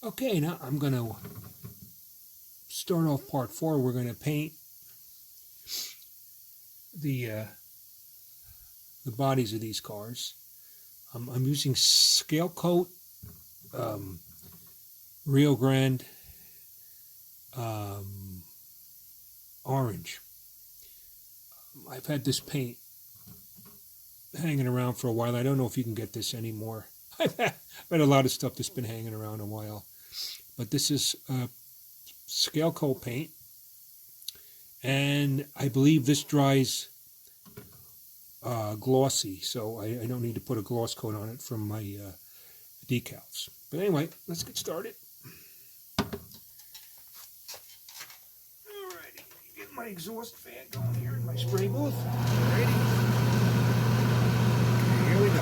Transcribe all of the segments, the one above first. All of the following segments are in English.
Okay, now I'm going to start off part 4. We're going to paint the bodies of these cars. I'm using Scale Coat um, Rio Grande orange. I've had this paint hanging around for a while. I don't know if you can get this anymore. I've had a lot of stuff that's been hanging around a while. But this is Scale Coat paint. And I believe this dries glossy, so I don't need to put a gloss coat on it from my decals. But anyway, let's get started. Alrighty, get my exhaust fan going here in my spray booth. Alrighty. Okay, here we go.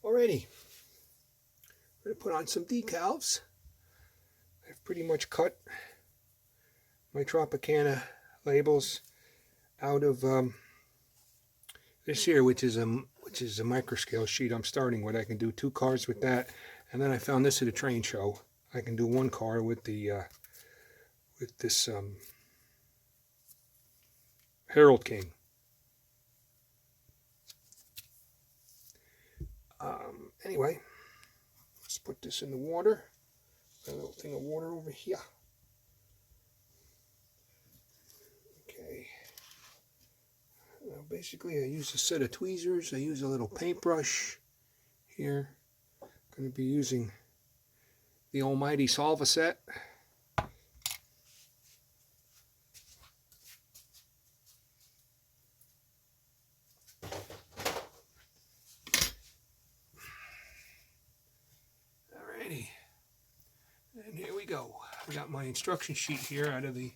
Alrighty, I'm going to put on some decals. I've pretty much cut my Tropicana labels out of this here, which is a micro scale sheet I'm starting with. I can do 2 cars with that, and then I found this at a train show. I can do 1 car with the with this Herald King. Anyway, let's put this in the water. A little thing of water over here. Okay. Now basically, I use a set of tweezers. I use a little paintbrush here. I'm going to be using the almighty Solva set. Alrighty, and here we go. I got my instruction sheet here out of the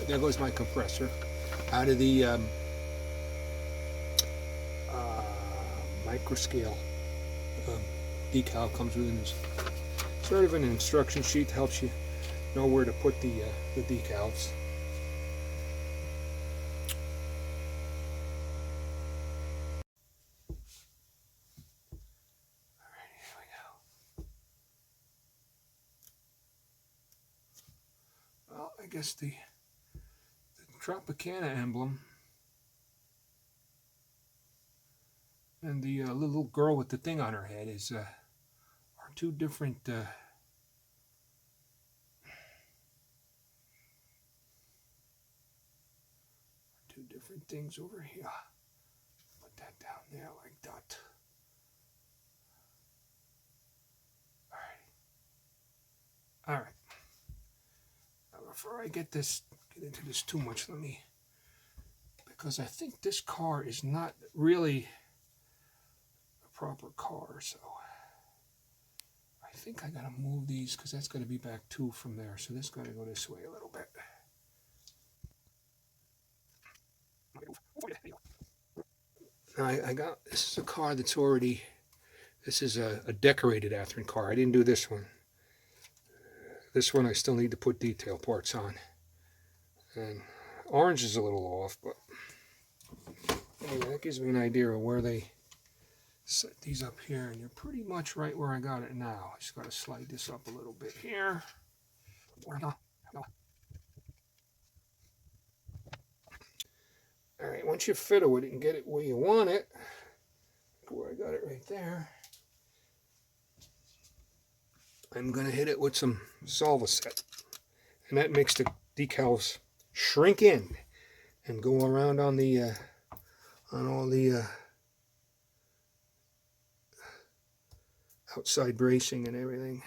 there goes my compressor, out of the micro scale decal. Comes with sort of an instruction sheet that helps you know where to put the decals. Alright, here we go. Well, I guess the Tropicana emblem and the little girl with the thing on her head is are 2 different two different things over here. Put that down there like that. All right. Now before I get into this too much, because I think this car is not really a proper car, so I think I gotta move these, because that's gonna be back 2 from there, so this gotta go this way a little bit. Now I got, this is a car that's already, this is a decorated Athearn car. I didn't do this one. This one I still need to put detail parts on. And orange is a little off, but anyway, that gives me an idea of where they set these up here, and they're pretty much right where I got it now. I just got to slide this up a little bit here. Alright, once you fiddle with it and get it where you want it, where I got it right there, I'm going to hit it with some Solva set. And that makes the decals shrink in and go around on the on all the outside bracing and everything.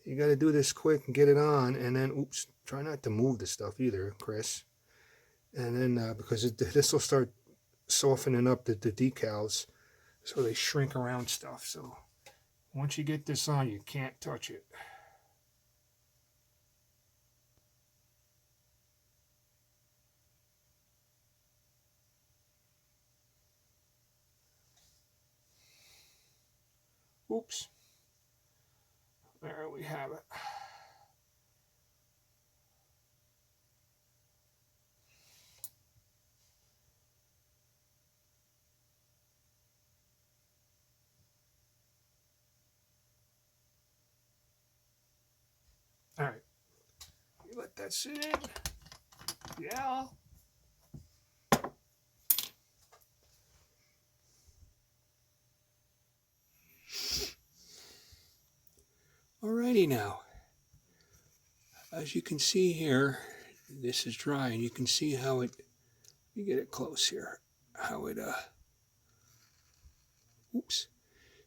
You got to do this quick and get it on, and then, oops, try not to move the stuff either, Chris. And then, because this will start softening up the decals, so they shrink around stuff. So once you get this on, you can't touch it. Oops. There we have it. All right. You let that sit in. Yeah. Alrighty now. As you can see here, this is dry, and you can see how it, you get it close here, how it, oops,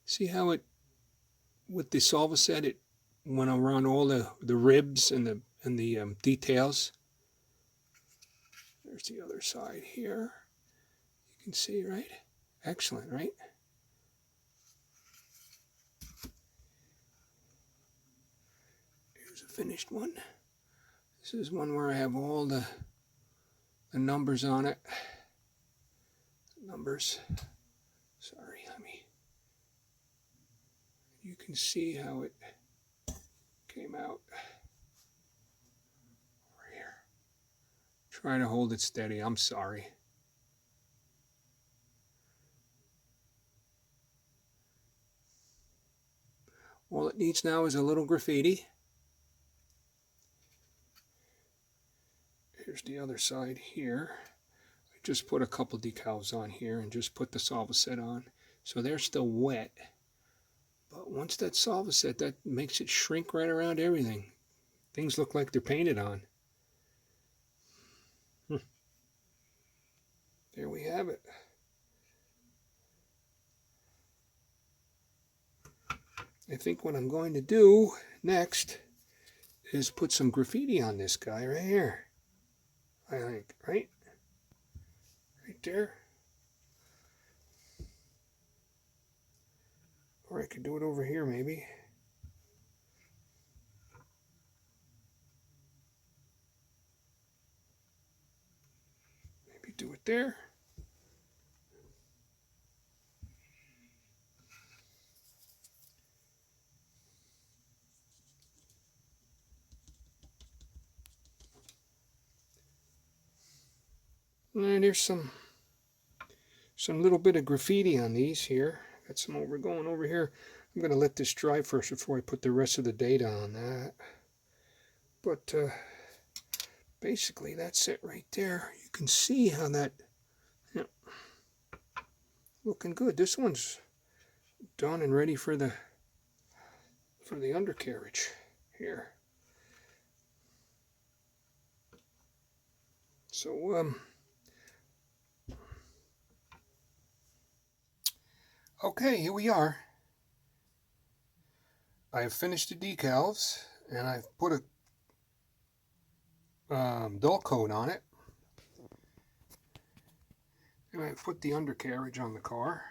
see how it, with the solva set, it went around all the ribs and the details. There's the other side here. You can see, right? Excellent, right? Here's a finished one. This is one where I have all the numbers on it. Numbers. Sorry, honey. You can see how it came out. Over here. Try to hold it steady. I'm sorry. All it needs now is a little graffiti. Here's the other side here. I just put a couple decals on here and just put the solva set on. So they're still wet. But once that solva set, that makes it shrink right around everything. Things look like they're painted on. There we have it. I think what I'm going to do next is put some graffiti on this guy right here. I think, right? Right there. Or I could do it over here maybe. Maybe do it there. And there's some little bit of graffiti on these here. Got some going over here. I'm going to let this dry first before I put the rest of the data on that. But basically that's it right there. You can see how that, yeah, looking good. This one's done and ready for the undercarriage here. So okay, here we are. I have finished the decals, and I've put a dull coat on it. And I put the undercarriage on the car.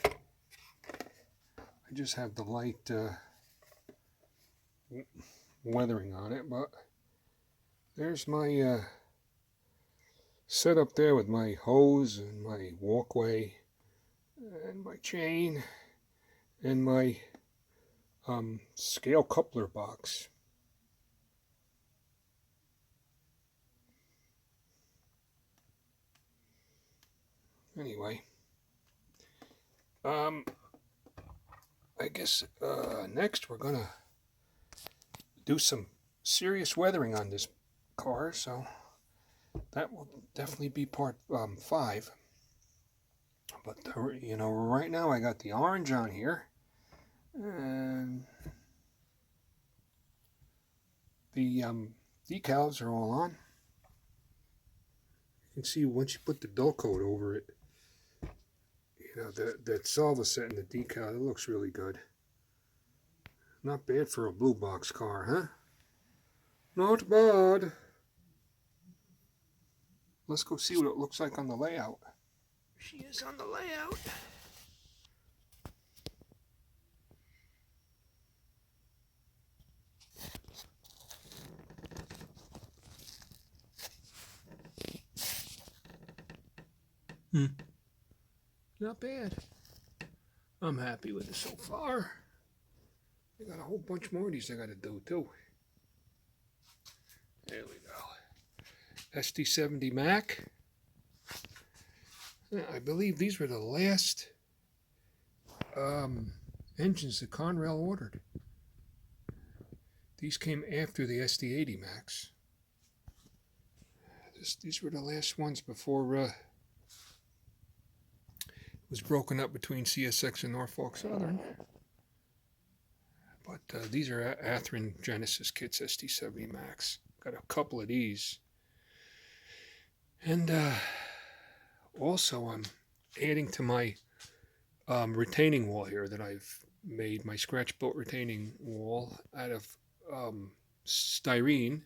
I just have the light weathering on it, but there's my setup there with my hose and my walkway and my chain and my scale coupler box. Anyway, I guess next we're gonna do some serious weathering on this car, so that will definitely be part 5. But you know, right now I got the orange on here, and the decals are all on. You can see once you put the dull coat over it, you You know, that salva set in the decal, it looks really good. Not bad for a blue box car, huh? Not bad. Let's go see what it looks like on the layout. She is on the layout. Not bad. I'm happy with it so far. I got a whole bunch more of these I got to do too. There we go. SD70 Mac. I believe these were the last engines that Conrail ordered. These came after the SD80 Macs. These were the last ones before it was broken up between CSX and Norfolk Southern. But these are Athearn Genesis kits, SD70 Max. Got a couple of these. And also I'm adding to my retaining wall here that I've made, my scratch built retaining wall out of styrene.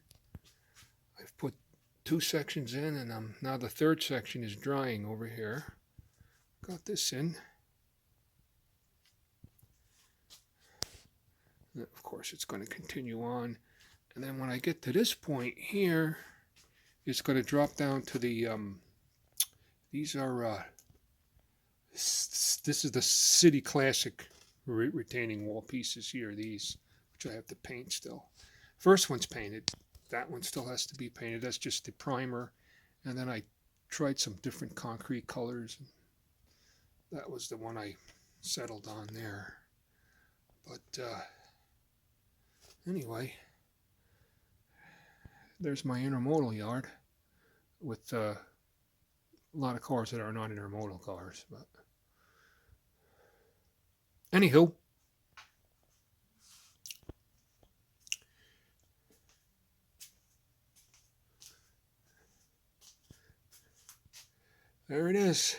I've put 2 sections in, and now the 3rd section is drying over here. Got this in. And of course, it's going to continue on. And then when I get to this point here, it's going to drop down to the, these are, this is the City Classic retaining wall pieces here, these, which I have to paint still. First one's painted. That one still has to be painted. That's just the primer. And then I tried some different concrete colors. That was the one I settled on there. But anyway, there's my intermodal yard with a lot of cars that are not intermodal cars. But anywho, there it is.